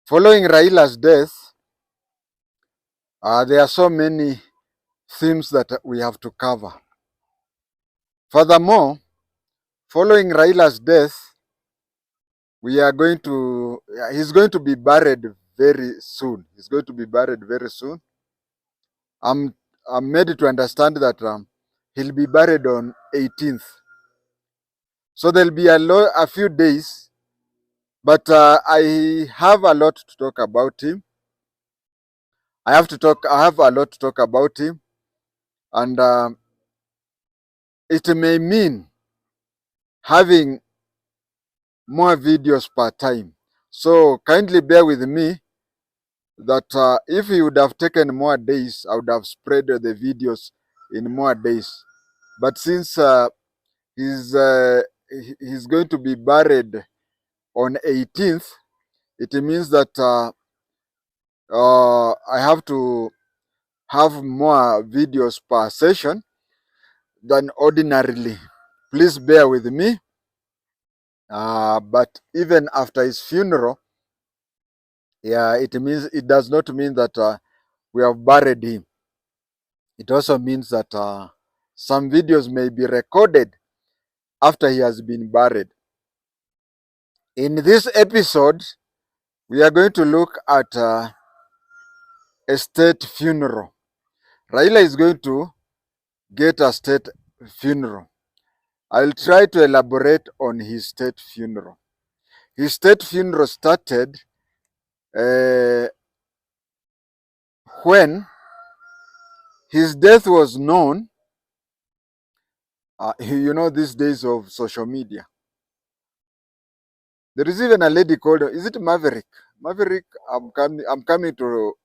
Following Raila's death, there are so many themes that we have to cover. Furthermore, following Raila's death, he's going to be buried very soon. He's going to be buried very soon. I'm, I'm made to understand that he'll be buried on 18th. So there'll be a few days, but I have a lot to talk about him. I have a lot to talk about him, and it may mean having more videos per time. So kindly bear with me that if he would have taken more days, I would have spread the videos in more days. But since he's uh, he's going to be buried on 18th, it means that I have to have more videos per session than ordinarily. Please bear with me. But even after his funeral, it does not mean that we have buried him. It also means that some videos may be recorded after he has been buried. In this episode, we are going to look at a state funeral. Raila is going to get a state funeral. I'll try to elaborate on his state funeral. His state funeral started when his death was known. These days of social media, there is even a lady called, is it Maverick? Maverick, I'm coming to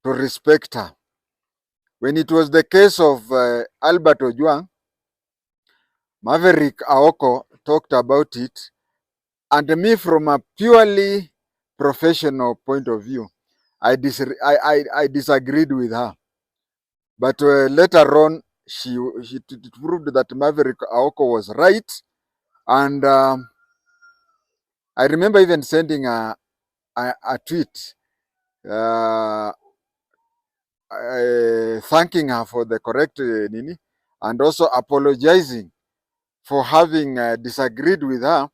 respect her. When it was the case of Albert Ojwang, Maverick Aoko talked about it, and me, from a purely professional point of view, I disagreed with her. But later on, she proved that Maverick Aoko was right, and I remember even sending a tweet thanking her for the correct Nini, and also apologizing for having disagreed with her.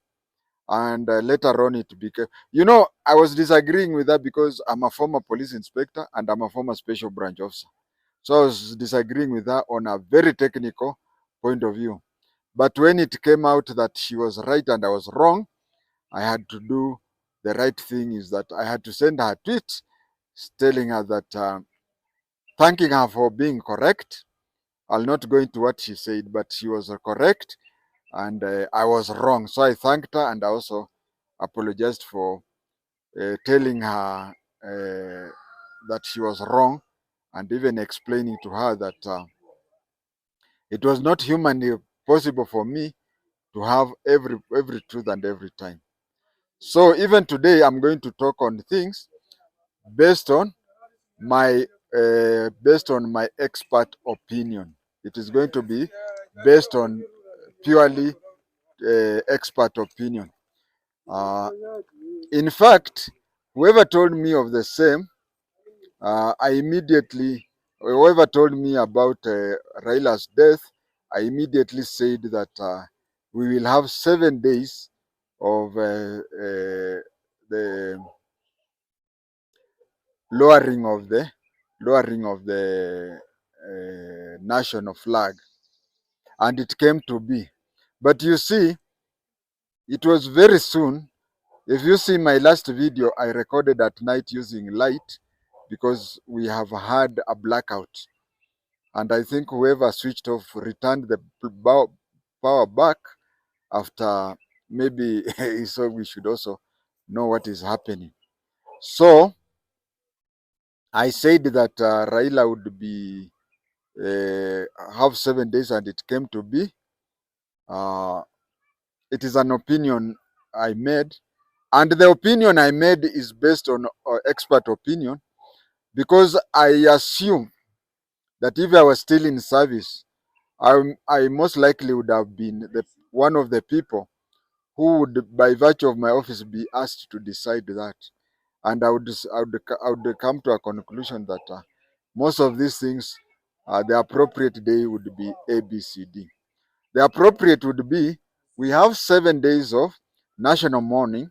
And later on, it became, I was disagreeing with her because I'm a former police inspector and I'm a former special branch officer. So I was disagreeing with her on a very technical point of view. But when it came out that she was right and I was wrong, I had to do the right thing, is that I had to send her a tweet telling her that, thanking her for being correct. I'll not go into what she said, but she was correct and I was wrong. So I thanked her and I also apologized for telling her that she was wrong, and even explaining to her that it was not humanly possible for me to have every truth and every time. So even today, I'm going to talk on things based on my expert opinion. It is going to be based on purely expert opinion. Uh, in fact, whoever told me of the same, whoever told me about Raila's death, I immediately said that we will have 7 days of the lowering of the national flag, and it came to be. But you see, it was very soon. If you see my last video, I recorded at night using light because we have had a blackout. And I think whoever switched off returned the power back after maybe so we should also know what is happening. So I said that Raila would be have 7 days, and it came to be. It is an opinion I made, and the opinion I made is based on expert opinion, because I assume that if I was still in service, I most likely would have been one of the people who would, by virtue of my office, be asked to decide that. and I would come to a conclusion that most of these things, the appropriate day would be ABCD. The appropriate would be, we have 7 days of national mourning,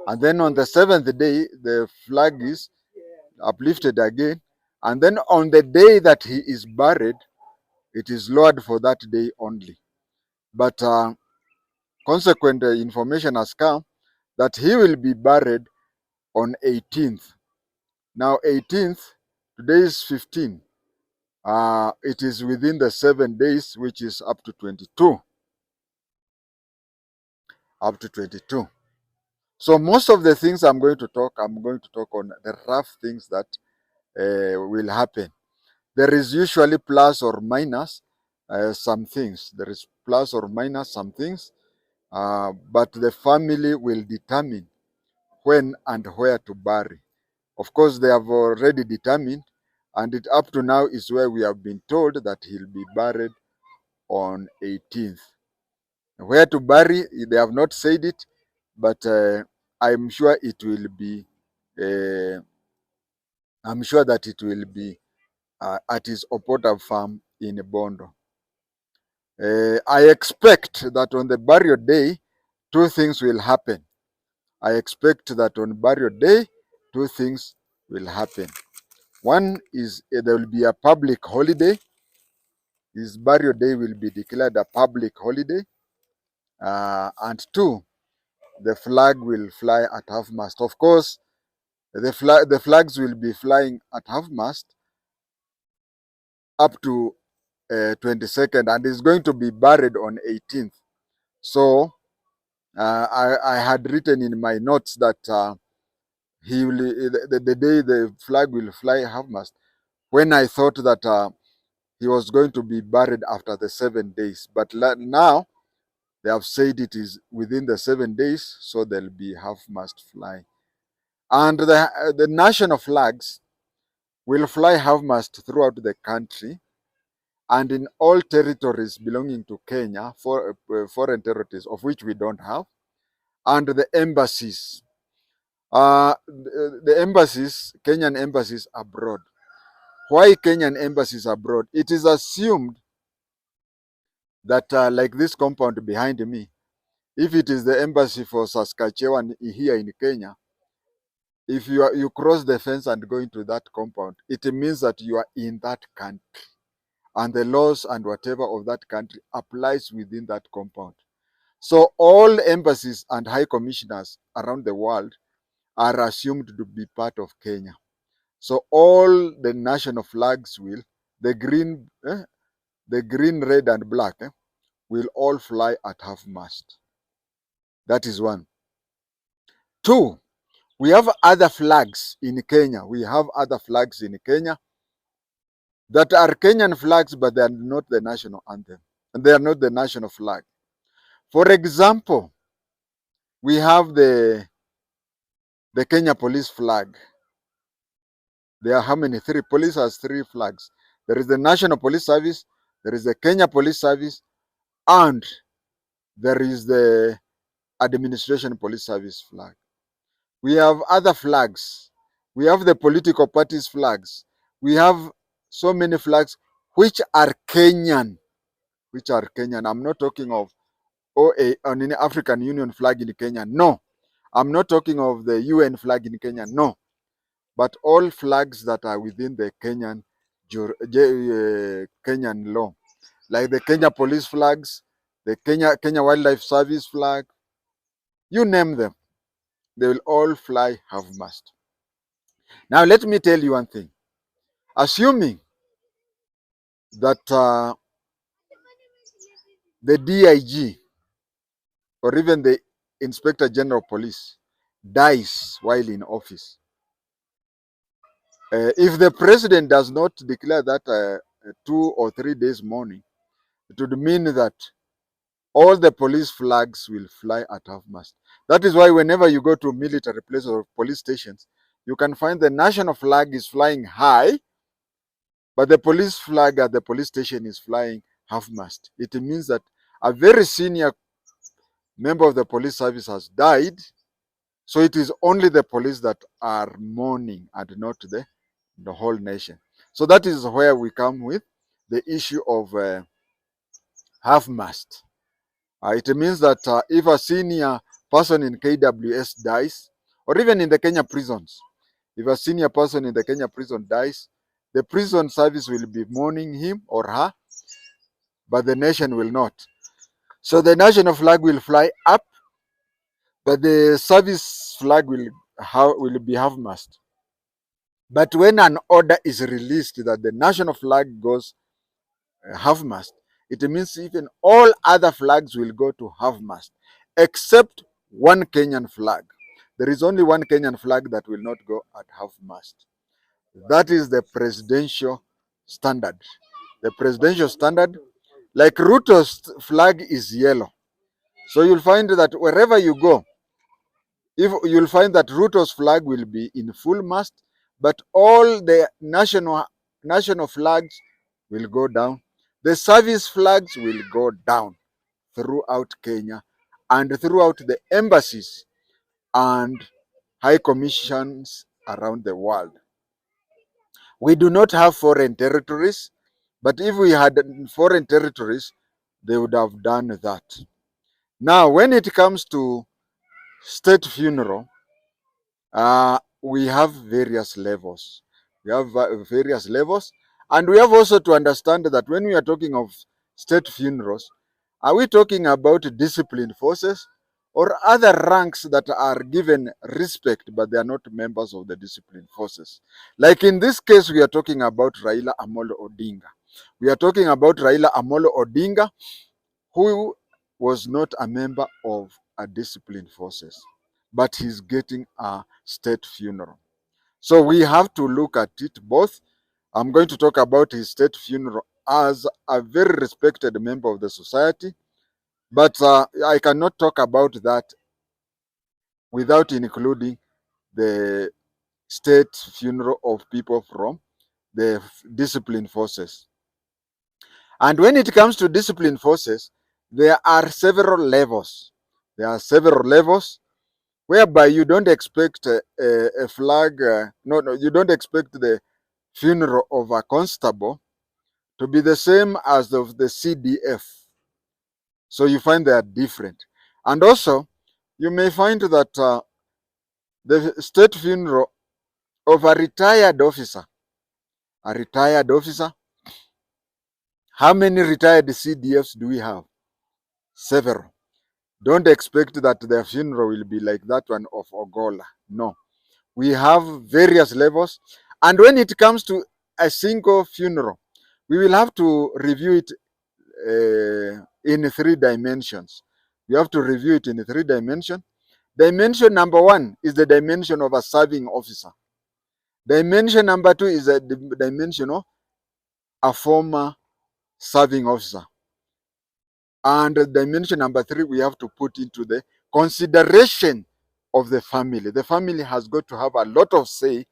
and then on the seventh day the flag is uplifted again, and then on the day that he is buried, it is lowered for that day only. But consequent information has come that he will be buried on 18th. Now 18th, today is 15. It is within the 7 days, which is up to 22. Up to 22. So most of the things I'm going to talk on the rough things that will happen. There is usually plus or minus some things. There is plus or minus some things, but the family will determine when and where to bury. Of course, they have already determined, and it up to now is where we have been told that he'll be buried on 18th. Where to bury, they have not said it, but I'm sure it will be. I'm sure that it will be at his Opota farm in Bondo. I expect that on the burial day, two things will happen. I expect that on burial day, two things will happen. One is there will be a public holiday. His burial day will be declared a public holiday. And two, the flag will fly at half mast. Of course, the flags will be flying at half mast up to 22nd, and is going to be buried on 18th. So I had written in my notes that he will the day the flag will fly half mast, when I thought that he was going to be buried after the 7 days. But now they have said it is within the 7 days, so there'll be half mast fly. And the national flags will fly half mast throughout the country and in all territories belonging to Kenya, for foreign territories of which we don't have, and the embassies. The embassies, Kenyan embassies abroad. Why Kenyan embassies abroad? It is assumed that, like this compound behind me, if it is the embassy for Saskatchewan here in Kenya, if you cross the fence and go into that compound, it means that you are in that country, and the laws and whatever of that country applies within that compound. So all embassies and high commissioners around the world are assumed to be part of Kenya. So all the national flags will, the green, red, and black, will all fly at half mast. That is one. Two, we have other flags in Kenya. We have other flags in Kenya that are Kenyan flags, but they are not the national anthem, and they are not the national flag. For example, we have the Kenya police flag. There are how many? Three. Police has three flags. There is the National Police Service, there is the Kenya Police Service, and there is the Administration Police Service flag. We have other flags. We have the political parties flags. We have so many flags which are Kenyan. Which are Kenyan. I'm not talking of an African Union flag in Kenya. No. I'm not talking of the UN flag in Kenya. No. But all flags that are within the Kenyan law, like the Kenya police flags, the Kenya Wildlife Service flag, you name them, they will all fly half mast. Now let me tell you one thing. Assuming that the DIG or even the Inspector General of Police dies while in office, if the president does not declare that 2 or 3 days mourning, it would mean that all the police flags will fly at half mast. That is why whenever you go to military places or police stations, you can find the national flag is flying high, but the police flag at the police station is flying half mast. It means that a very senior member of the police service has died, So it is only the police that are mourning and not the whole nation. So that is where we come with the issue of half-mast. It means that if a senior person in KWS dies, or even in the Kenya prisons, if a senior person in the Kenya prison dies, the prison service will be mourning him or her, but the nation will not. So the national flag will fly up, but the service flag will be half-mast. But when an order is released that the national flag goes half-mast, it means even all other flags will go to half-mast, except one Kenyan flag. There is only one Kenyan flag that will not go at half-mast. That is the presidential standard. The presidential standard, like Ruto's flag is yellow. So you'll find that wherever you go, if you'll find that Ruto's flag will be in full mast, but all the national flags will go down. The service flags will go down throughout Kenya and throughout the embassies and high commissions around the world. We do not have foreign territories, but if we had foreign territories, they would have done that. Now, when it comes to state funeral, we have various levels. We have various levels, and we have also to understand that when we are talking of state funerals, are we talking about disciplined forces or other ranks that are given respect but they are not members of the disciplined forces? Like in this case, we are talking about Raila Amolo Odinga. We are talking about Raila Amolo Odinga, who was not a member of a disciplined forces, but he's getting a state funeral. So we have to look at it both. I'm going to talk about his state funeral as a very respected member of the society, but I cannot talk about that without including the state funeral of people from the disciplined forces. And when it comes to disciplined forces, there are several levels. There are several levels whereby you don't expect a flag, no, you don't expect the funeral of a constable to be the same as of the CDF. So you find they are different. And also, you may find that the state funeral of a retired officer, how many retired CDFs do we have? Several. Don't expect that their funeral will be like that one of Ogola. No. We have various levels. And when it comes to a single funeral, we will have to review it in 3 dimensions. We have to review it in 3 dimensions. Dimension number 1 is the dimension of a serving officer. Dimension number 2 is the dimension of a former serving officer. And dimension number 3, we have to put into the consideration of the family. The family has got to have a lot of say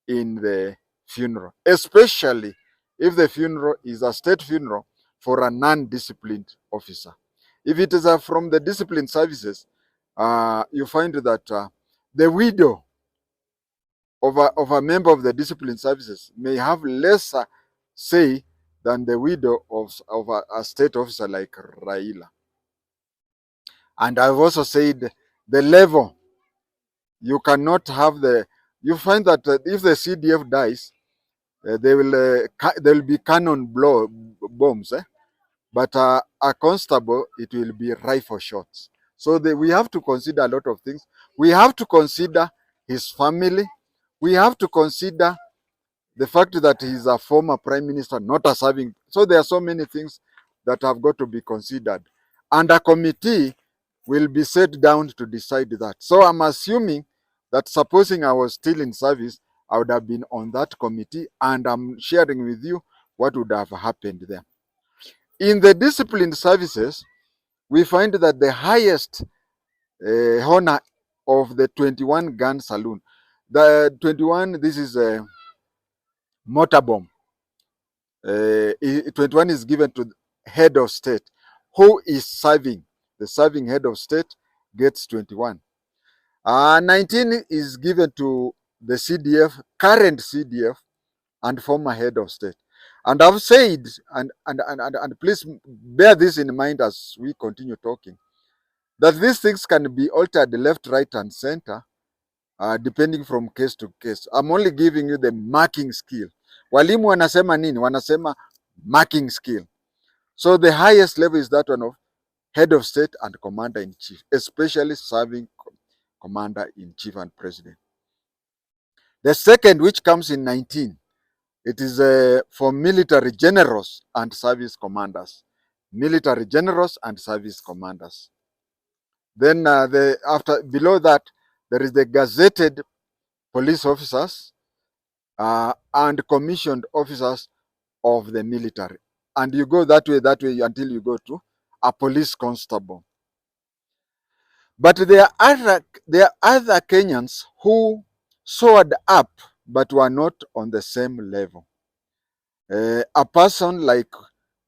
in the funeral, especially if the funeral is a state funeral for a non-disciplined officer. If it is from the disciplined services, you find that the widow of a member of the disciplined services may have lesser say than the widow of a state officer like Raila. And I've also said the level, you cannot have you find that if the CDF dies, there will be cannon bombs, but a constable, it will be rifle shots. So we have to consider a lot of things. We have to consider his family. We have to consider the fact that he's a former prime minister, not a serving. So there are so many things that have got to be considered. And a committee will be set down to decide that. So I'm assuming that supposing I was still in service, I would have been on that committee, and I'm sharing with you what would have happened there. In the disciplined services, we find that the highest honor of the 21 gun saloon, the 21, this is a mortar bomb. 21 is given to the head of state who is serving. The serving head of state gets 21. 19 is given to the CDF, current CDF, and former head of state. And I've said, and please bear this in mind as we continue talking, that these things can be altered left, right, and center, depending from case to case. I'm only giving you the marking skill. Walimu wanasema nini? Wanasema marking skill. So the highest level is that one of head of state and commander in chief, especially serving commander in chief and president. The second, which comes in 19, it is for military generals and service commanders. Military generals and service commanders. Then below that, there is the gazetted police officers and commissioned officers of the military. And you go that way until you go to a police constable. But there are other Kenyans who soared up but were not on the same level. A person like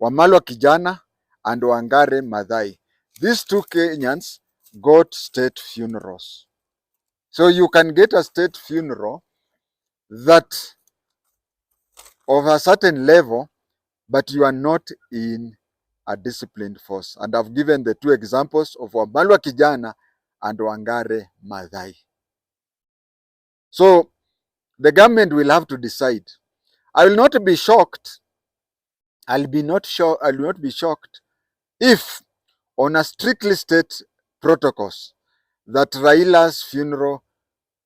Wamalwa Kijana and Wangare Maathai. These two Kenyans got state funerals. So you can get a state funeral that of a certain level, but you are not in a disciplined force. And I've given the two examples of Wamalwa Kijana and Wangare Maathai. So the government will have to decide. I will not be shocked. I will not be shocked if, on a strictly state protocols, that Raila's funeral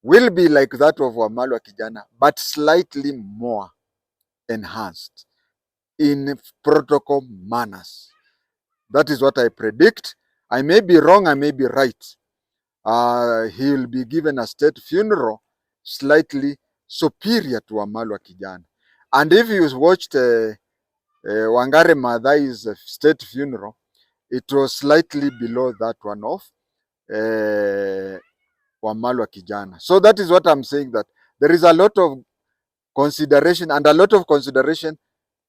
will be like that of Wamalwa Kijana, but slightly more enhanced in protocol manners. That is what I predict. I may be wrong, I may be right. He will be given a state funeral slightly superior to Wamalwa Kijana. And if you watched Wangare Maathai's state funeral, it was slightly below that one of Wamalwa Kijana. So that is what I'm saying, that there is a lot of consideration, and a lot of consideration.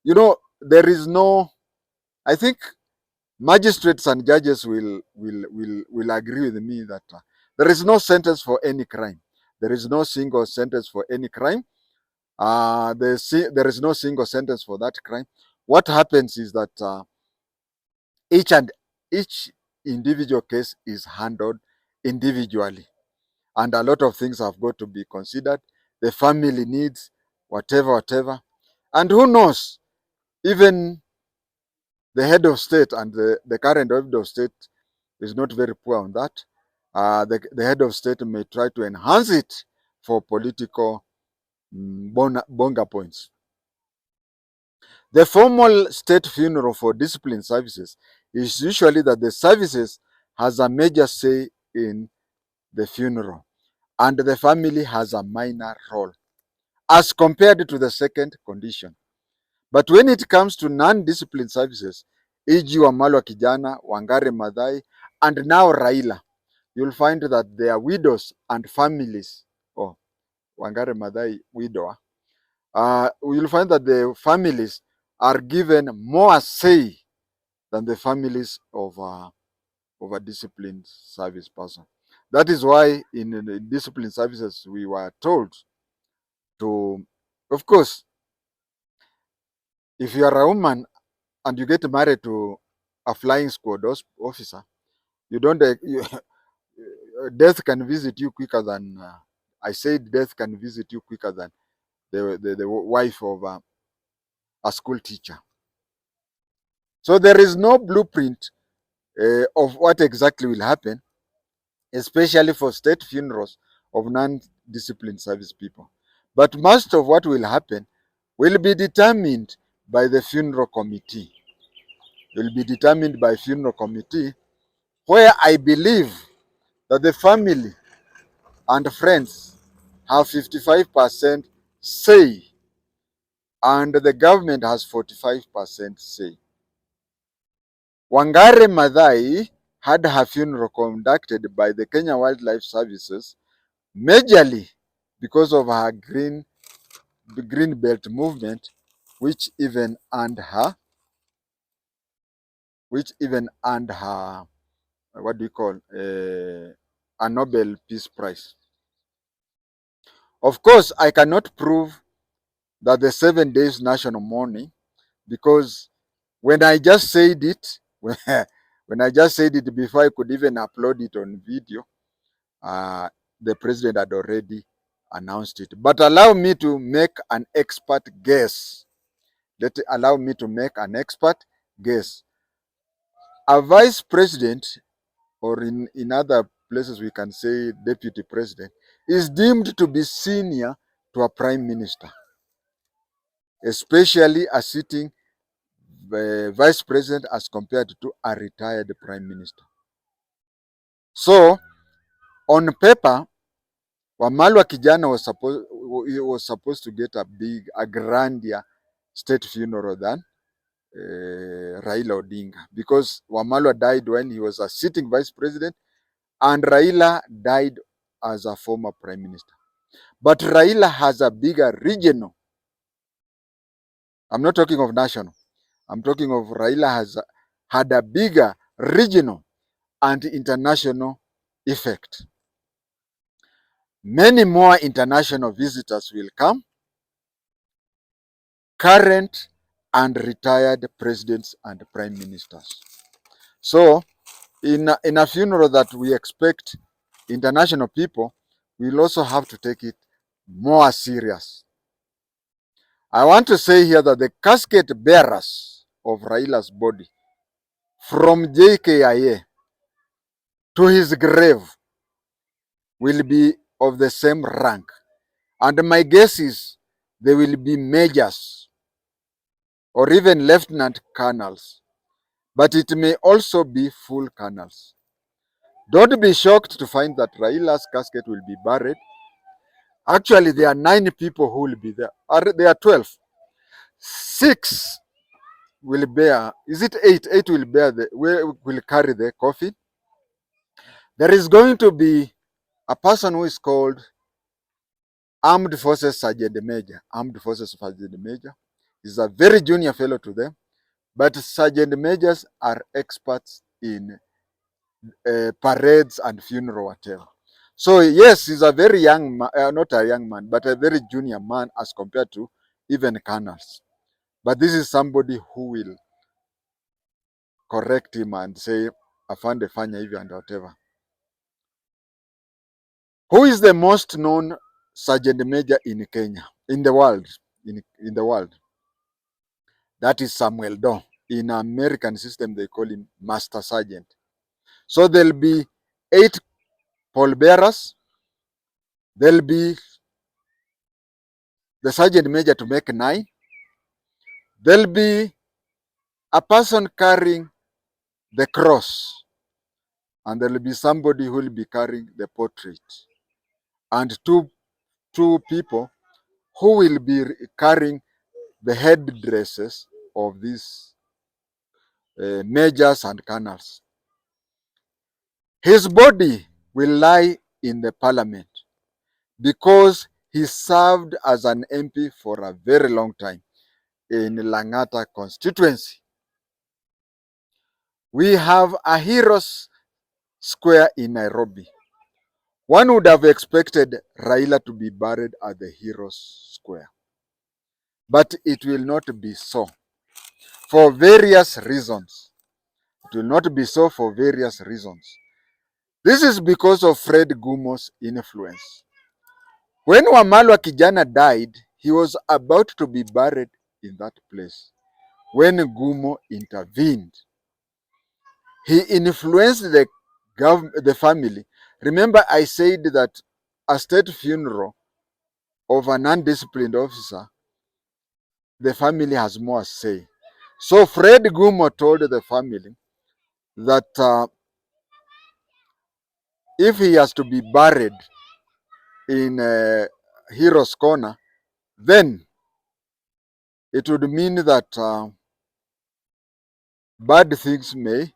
You know, there is no, I think magistrates and judges will agree with me that there is no sentence for any crime. There is no single sentence for any crime. There is no single sentence for that crime. What happens is that each individual case is handled individually, and a lot of things have got to be considered. The family needs, whatever. And who knows, even the head of state and the current head of state is not very poor on that. The head of state may try to enhance it for political bonga points. The formal state funeral for discipline services is usually that the services has a major say in the funeral, and the family has a minor role as compared to the second condition. But when it comes to non-discipline services, e.g. Wamalwa Kijana, Wangare Maathai, and now Raila, you'll find that their widows and families, Wangare Maathai widower, you'll find that the families are given more say than the families of a disciplined service person. That is why in the disciplined services we were told to, of course, if you are a woman and you get married to a flying squad officer, you don't death can visit you quicker than I said death can visit you quicker than the wife of a school teacher. So there is no blueprint of what exactly will happen, especially for state funerals of non-disciplined service people. But most of what will happen will be determined by the funeral committee. Will be determined by funeral committee, where I believe that the family and friends have 55% say, and the government has 45% say. Wangare Maathai had her funeral conducted by the Kenya Wildlife Services, majorly because of her green belt movement, which even earned her what do you call a Nobel Peace Prize. Of course, I cannot prove that the 7 days national mourning, because when I just said it, when I just said it before I could even upload it on video, uh, the president had already announced it. But allow me to make an expert guess. Allow me to make an expert guess. A vice president, or in other places we can say deputy president, is deemed to be senior to a prime minister, especially a sitting vice president as compared to a retired prime minister. So on paper, Wamalwa Kijana was supposed to get a grander state funeral than Raila Odinga, because Wamalwa died when he was a sitting vice president and Raila died as a former prime minister. But Raila has a bigger regional. I'm not talking of national. I'm talking of Raila had a bigger regional and international effect. Many more international visitors will come, current and retired presidents and prime ministers. So in a funeral that we expect international people, we'll also have to take it more serious. I want to say here that the casket bearers of Raila's body from JKIA to his grave will be of the same rank. And my guess is they will be majors or even lieutenant colonels, but it may also be full colonels. Don't be shocked to find that Raila's casket will be buried. Actually, there are 9 people who will be there. There are 12. 6 will bear, is it 8? 8 will bear will carry the coffin. There is going to be a person who is called Armed Forces Sergeant Major. Armed Forces Sergeant Major is a very junior fellow to them, but Sergeant Majors are experts in parades and funeral whatever. So yes, he's a very young man, not a young man, but a very junior man as compared to even colonels. But this is somebody who will correct him and say, afande fanya hivi and whatever. Who is the most known sergeant major in Kenya, in the world, in the world? That is Samuel Doe. In American system, they call him Master Sergeant. So there'll be 8 pallbearers. There'll be the sergeant major to make 9. There'll be a person carrying the cross, and there'll be somebody who will be carrying the portrait, and two people who will be carrying the headdresses of these majors and colonels. His body will lie in the parliament because he served as an MP for a very long time in Lang'ata constituency. We have a Heroes Square in Nairobi. One would have expected Raila to be buried at the Heroes Square, but it will not be so for various reasons. It will not be so for various reasons. This is because of Fred Gumo's influence. When Wamalwa Kijana died, he was about to be buried in that place when Gumo intervened. He influenced the family. Remember, I said that a state funeral of an undisciplined officer, the family has more say. So Fred Gumo told the family that if he has to be buried in Heroes Corner, then it would mean that bad things may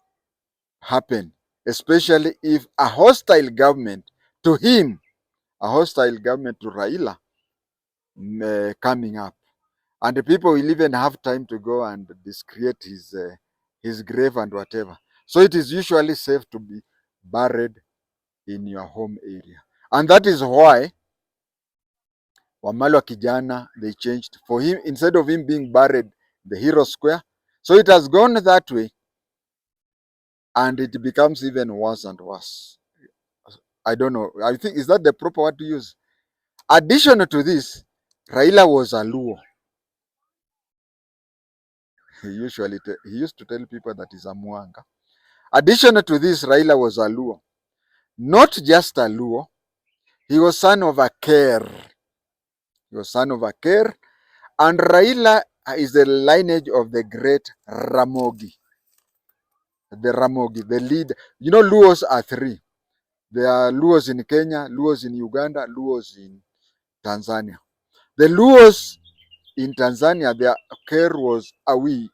happen, especially if a hostile government to him, a hostile government to Raila coming up. And the people will even have time to go and discreate his grave and whatever. So it is usually safe to be buried in your home area. And that is why Wamalwa Kijana, they changed for him, instead of him being buried the Hero Square. So it has gone that way, and it becomes even worse and worse. I don't know. I think, is that the proper word to use? Addition to this, Raila was a Luo. He used to tell people that he's a Mwanga. Addition to this, Raila was a Luo. Not just a Luo, he was son of a Ker. He was son of a Ker, and Raila is the lineage of the great Ramogi. The Ramogi, the lead. You know, Luos are three. There are Luos in Kenya, Luos in Uganda, Luos in Tanzania. The Luos in Tanzania, their Ker was Awi,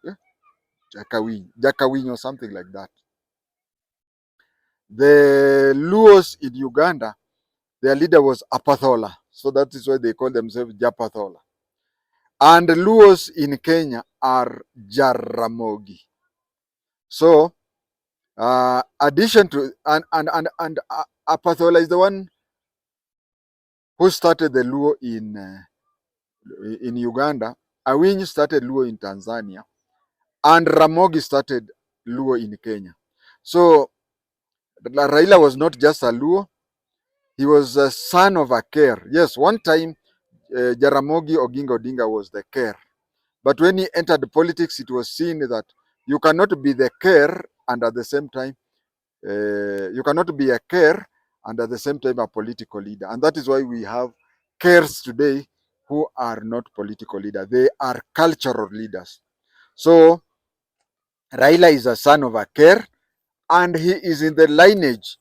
Jakawin or something like that. The Luos in Uganda, their leader was Apathola. So that is why they call themselves Japathola. And the Luos in Kenya are Jaramogi. So, addition to, and Apathola is the one who started the Luo in Uganda. Awinyi started Luo in Tanzania. And Ramogi started Luo in Kenya. So, Raila was not just a Luo, he was a son of a Ker. Yes, one time Jaramogi Oginga Odinga was the Ker. But when he entered politics, it was seen that you cannot be the Ker and at the same time, you cannot be a Ker and at the same time a political leader. And that is why we have Kers today who are not political leaders. They are cultural leaders. So Raila is a son of a Ker, and he is in the lineage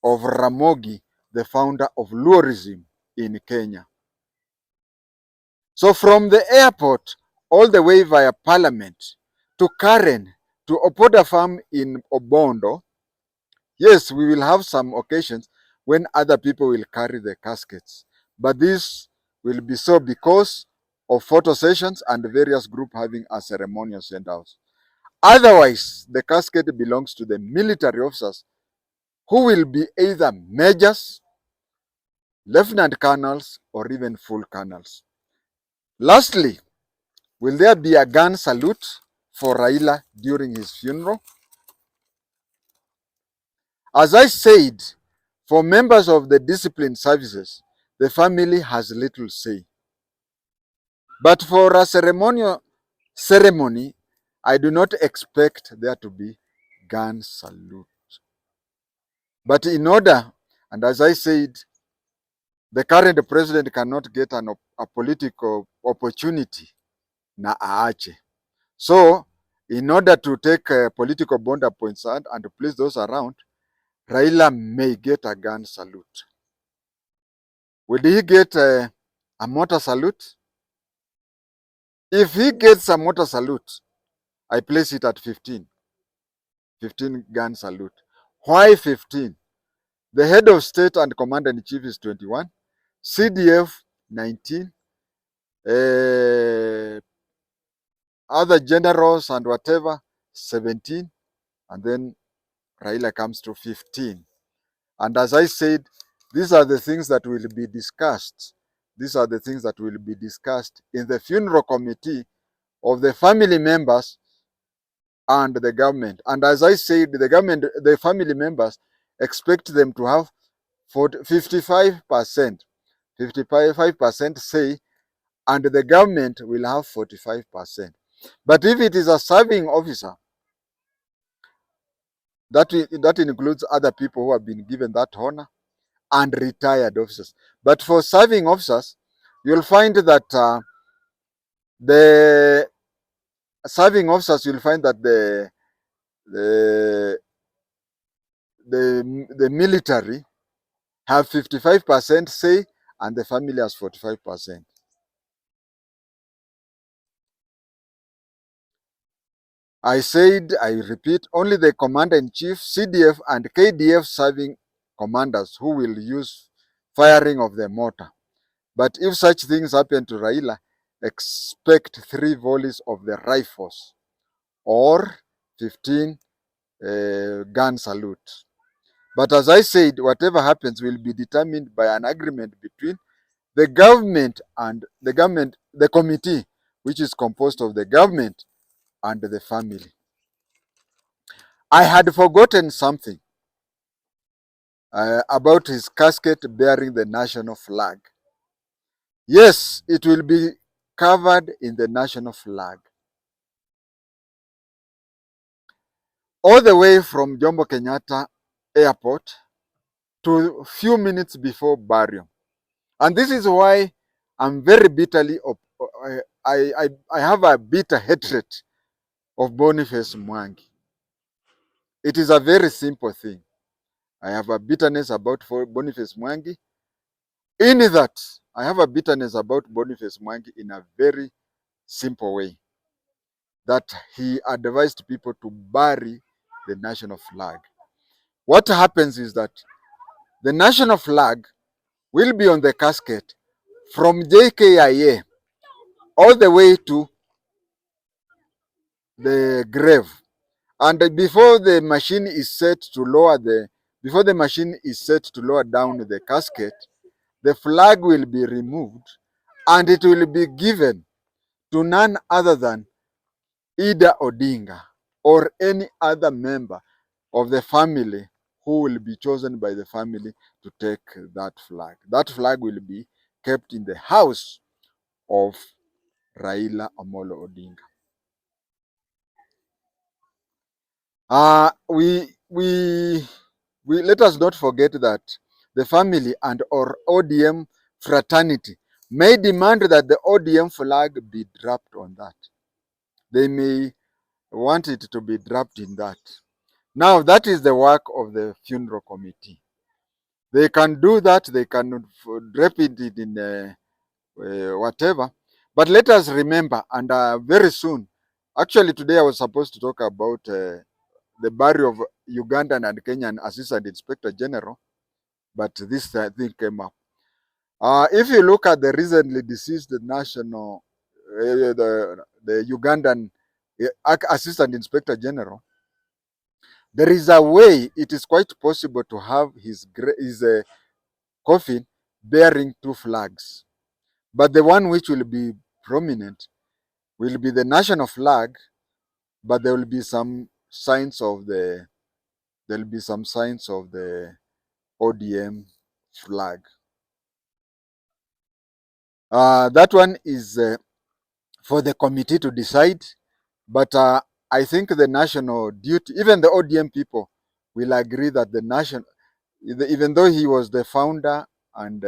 of Ramogi, the founder of Luoism in Kenya. So from the airport all the way via Parliament to Karen to Opoda Farm in Obondo, yes, we will have some occasions when other people will carry the caskets. But this will be so because of photo sessions and various groups having a ceremonial send out. Otherwise, the casket belongs to the military officers who will be either majors, lieutenant colonels, or even full colonels. Lastly, will there be a gun salute for Raila during his funeral? As I said, for members of the disciplined services, the family has little say. But for a ceremony, I do not expect there to be gun salute. But in order, and as I said, the current president cannot get a political opportunity na aache. So, in order to take political bond points and to please those around, Raila may get a gun salute. Will he get a mortar salute? If he gets a mortar salute, I place it at 15. 15 gun salute. Why 15? The head of state and commander-in-chief is 21, CDF 19, other generals and whatever 17, and then Raila comes to 15. And as I said, these are the things that will be discussed. These are the things that will be discussed in the funeral committee of the family members and the government. And as I said, the government, the family members expect them to have 55%, 55% say, and the government will have 45%. But if it is a serving officer, that includes other people who have been given that honor and retired officers. But for serving officers, you'll find that the serving officers, you'll find that the the military have 55% say and the family has 45%. I said, I repeat, only the commander-in-chief, CDF and KDF serving commanders who will use firing of the mortar. But if such things happen to Raila, expect 3 volleys of the rifles or 15 gun salute. But as I said, whatever happens will be determined by an agreement between the government and the committee, which is composed of the government and the family. I had forgotten something about his casket bearing the national flag. Yes, it will be covered in the national flag. All the way from Jomo Kenyatta Airport to a few minutes before burial. And this is why I'm very bitterly, I have a bitter hatred of Boniface Mwangi. It is a very simple thing. I have a bitterness about Boniface Mwangi. In that, I have a bitterness about Boniface Mwangi in a very simple way. That he advised people to bury the national flag. What happens is that the national flag will be on the casket from JKIA all the way to the grave. And before the machine is set to lower down the casket, the flag will be removed and it will be given to none other than Ida Odinga or any other member of the family who will be chosen by the family to take that flag. That flag will be kept in the house of Raila Amolo Odinga. We let us not forget that the family and or ODM fraternity may demand that the ODM flag be dropped on that. They may want it to be dropped in that. Now, that is the work of the funeral committee. They can do that. They can drop it in whatever. But let us remember, and very soon, actually today I was supposed to talk about the burial of Ugandan and Kenyan Assistant Inspector General, but this thing came up. If you look at the recently deceased national, the Ugandan Assistant Inspector General, there is a way it is quite possible to have his coffin bearing two flags. But the one which will be prominent will be the national flag, but there will be some signs of the ODM flag. That one is for the committee to decide, but I think the national duty, even the ODM people will agree that the national, even though he was the founder and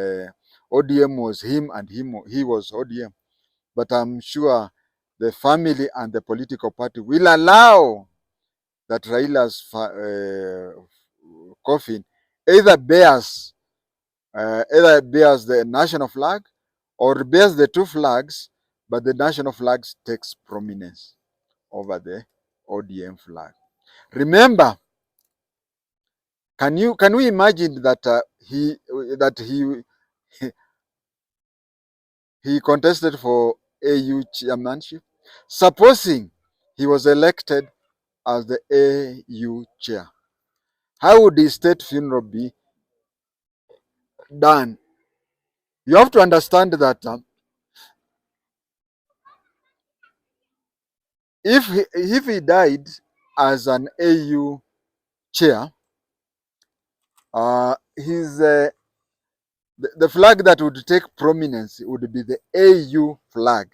ODM was him and he was ODM, but I'm sure the family and the political party will allow that Raila's coffin either bears the national flag or bears the two flags, but the national flag takes prominence over the ODM flag. Remember, can we imagine that he contested for AU chairmanship? Supposing he was elected as the AU chair, how would his state funeral be done? You have to understand that if he died as an AU chair, the flag that would take prominence would be the AU flag.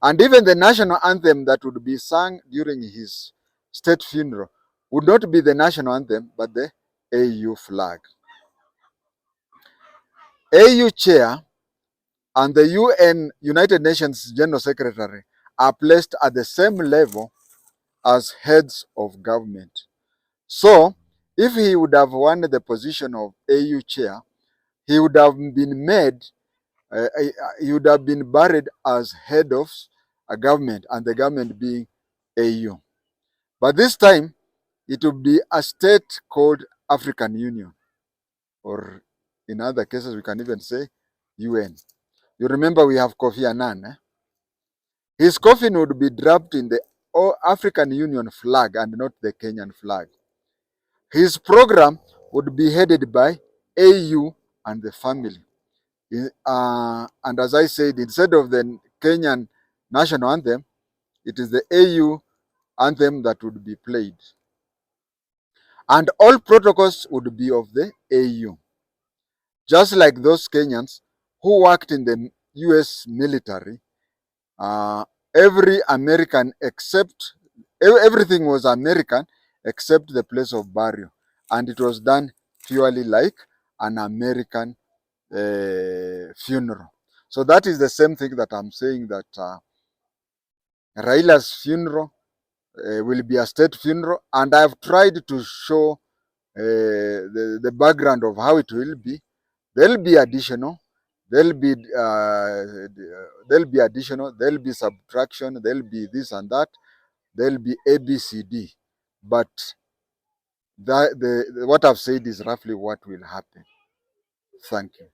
And even the national anthem that would be sung during his state funeral would not be the national anthem, but the AU flag. AU chair and the United Nations General Secretary are placed at the same level as heads of government. So, if he would have won the position of AU chair, he would have been he would have been buried as head of a government, and the government being AU. But this time, it would be a state called African Union, or in other cases, we can even say UN. You remember we have Kofi Annan. His coffin would be dropped in the African Union flag and not the Kenyan flag. His program would be headed by AU and the family. And as I said, instead of the Kenyan national anthem, it is the AU anthem that would be played. And all protocols would be of the AU. Just like those Kenyans who worked in the US military, uh, every American except, everything was American except the place of burial. And it was done purely like an American funeral. So that is the same thing that I'm saying, that Raila's funeral will be a state funeral, and I've tried to show the background of how it will be. There'll be additional, there'll be there'll be subtraction, there'll be this and that, there'll be ABCD, but what I've said is roughly what will happen. Thank you.